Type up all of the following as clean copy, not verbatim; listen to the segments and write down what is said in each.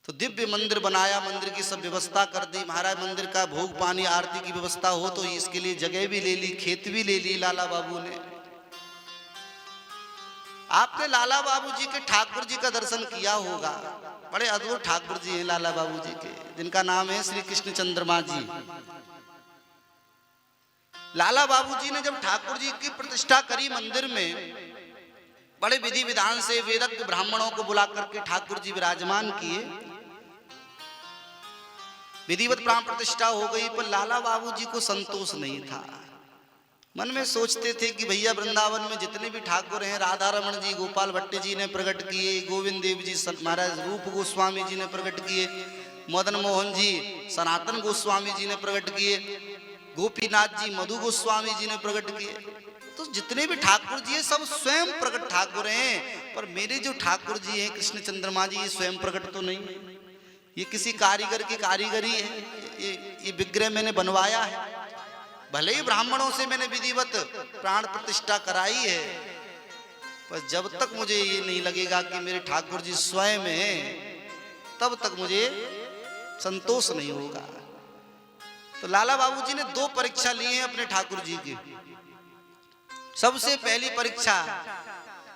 तो दिव्य मंदिर बनाया, मंदिर की सब व्यवस्था कर दी महाराज। मंदिर का भोग पानी आरती की व्यवस्था हो तो इसके लिए जगह भी ले ली, खेत भी ले ली लाला बाबू ने। आपने लाला बाबू जी के ठाकुर जी का दर्शन किया होगा, बड़े अद्भुत ठाकुर जी हैं लाला बाबू जी के, जिनका नाम है श्री कृष्ण चंद्रमा जी। लाला बाबू जी ने जब ठाकुर जी की प्रतिष्ठा करी मंदिर में, बड़े विधि विधान से वेदज्ञ ब्राह्मणों को बुला करके ठाकुर जी विराजमान किए, विधिवत प्राण प्रतिष्ठा हो गई। पर लाला बाबू जी को संतोष नहीं था। मन में सोचते थे कि भैया वृंदावन में जितने भी ठाकुर हैं, राधा रमण जी, गोपाल भट्ट जी ने प्रकट किए, गोविंद देव जी महाराज, रूप गोस्वामी जी ने प्रकट किए, मदन मोहन जी, सनातन गोस्वामी जी ने प्रकट किए, गोपीनाथ जी, मधु गोस्वामी जी ने प्रकट किए। तो जितने भी ठाकुर जी हैं सब स्वयं प्रकट ठाकुर हैं। पर मेरे जो ठाकुर जी हैं कृष्ण चंद्रमा जी, ये स्वयं प्रकट तो नहीं, ये किसी कारीगर की कारीगरी है। ये विग्रह मैंने बनवाया है, भले ही ब्राह्मणों से मैंने विधिवत प्राण प्रतिष्ठा कराई है, पर जब तक मुझे ये नहीं लगेगा कि मेरे ठाकुर जी स्वयं हैं, तब तक मुझे संतोष नहीं होगा। तो लाला बाबू जी ने 2 परीक्षा ली है अपने ठाकुर जी की। सबसे पहली परीक्षा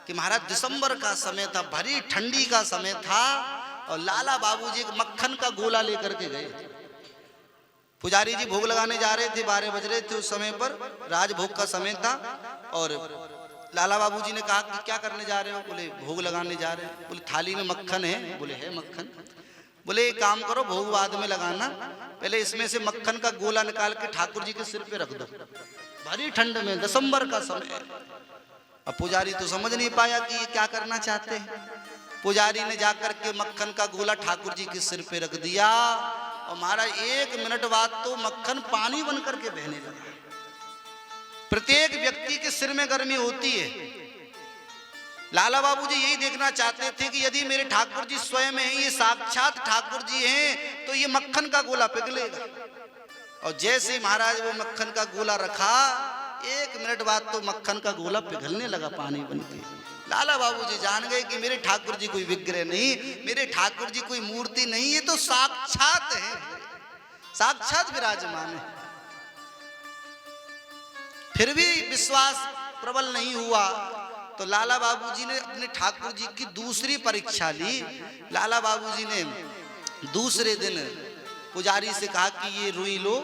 कि महाराज दिसंबर का समय था, भरी ठंडी का समय था, और लाला बाबू जी मक्खन का गोला लेकर के गए थे। पुजारी जी भोग लगाने जा रहे थे, 12 बज रहे थे उस समय पर, राजभोग का समय था। और लाला बाबू जी ने कहा कि क्या करने जा रहे हो? बोले भोग लगाने जा रहे हैं। बोले थाली में मक्खन है? बोले है मक्खन। बोले एक काम करो, भोग बाद में लगाना, पहले इसमें से मक्खन का गोला निकाल के ठाकुर जी के सिर पे रख दो, भारी ठंड में, दिसंबर का समय। अब पुजारी तो समझ नहीं पाया कि ये क्या करना चाहते हैं। पुजारी ने जाकर के मक्खन का गोला ठाकुर जी के सिर पे रख दिया, और महाराज 1 मिनट बाद तो मक्खन पानी बन करके बहने लगा। प्रत्येक व्यक्ति के सिर में गर्मी होती है। लाला बाबू जी यही देखना चाहते थे कि यदि मेरे ठाकुर जी स्वयं हैं, ये साक्षात ठाकुर जी हैं, तो ये मक्खन का गोला पिघलेगा। और जैसे महाराज वो मक्खन का गोला रखा, 1 मिनट बाद तो मक्खन का गोला पिघलने लगा पानी बनके। लाला बाबू जी जान गए कि मेरे ठाकुर जी कोई विग्रह नहीं, मेरे ठाकुर जी कोई मूर्ति नहीं, ये तो साक्षात है, साक्षात विराजमान है। फिर भी विश्वास प्रबल नहीं हुआ, तो लाला बाबू जी ने अपने ठाकुर जी की दूसरी परीक्षा ली। लाला बाबू जी ने दूसरे दिन पुजारी से कहा कि ये रुई लो,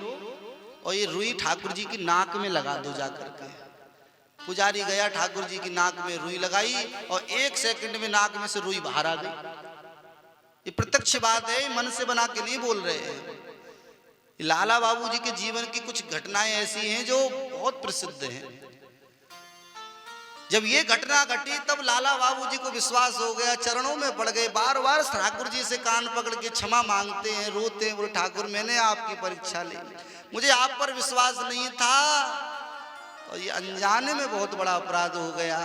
और ये रुई ठाकुर जी की नाक में लगा दो जाकर के। पुजारी गया, ठाकुर जी की नाक में रुई लगाई, और 1 सेकंड में नाक में से रुई बाहर आ गई। ये प्रत्यक्ष बात है, मन से बना के नहीं बोल रहे हैं। लाला बाबू जी के जीवन की कुछ घटनाएं ऐसी हैं जो बहुत प्रसिद्ध हैं। जब ये घटना घटी तब लाला बाबू जी को विश्वास हो गया, चरणों में पड़ गए, बार बार ठाकुर जी से कान पकड़ के क्षमा मांगते हैं, रोते हैं। बोले ठाकुर मैंने आपकी परीक्षा ली, मुझे आप पर विश्वास नहीं था, और ये अनजाने में बहुत बड़ा अपराध हो गया,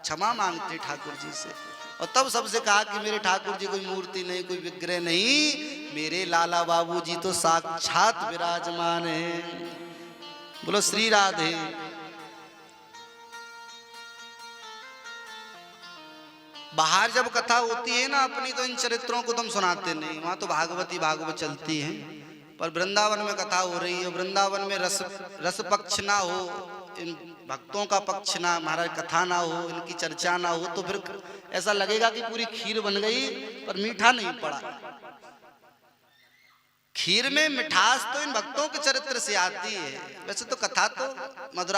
क्षमा मांगते ठाकुर जी से। और तब सबसे कहा कि मेरे ठाकुर जी कोई मूर्ति नहीं, कोई विग्रह नहीं, मेरे लाला बाबू जी तो साक्षात विराजमान है। बोलो श्री राधे। बाहर जब कथा होती है ना अपनी, तो इन चरित्रों को तुम सुनाते नहीं, वहां तो भागवती भागवत चलती है। पर वृंदावन में कथा हो रही है, वृंदावन में रस पक्ष ना हो, इन भक्तों का पक्ष ना, महाराज कथा ना हो, इनकी चर्चा ना हो, तो फिर ऐसा लगेगा कि पूरी खीर बन गई पर मीठा नहीं पड़ा। खीर में मिठास तो इन भक्तों के चरित्र से आती है, वैसे तो कथा तो मधुरा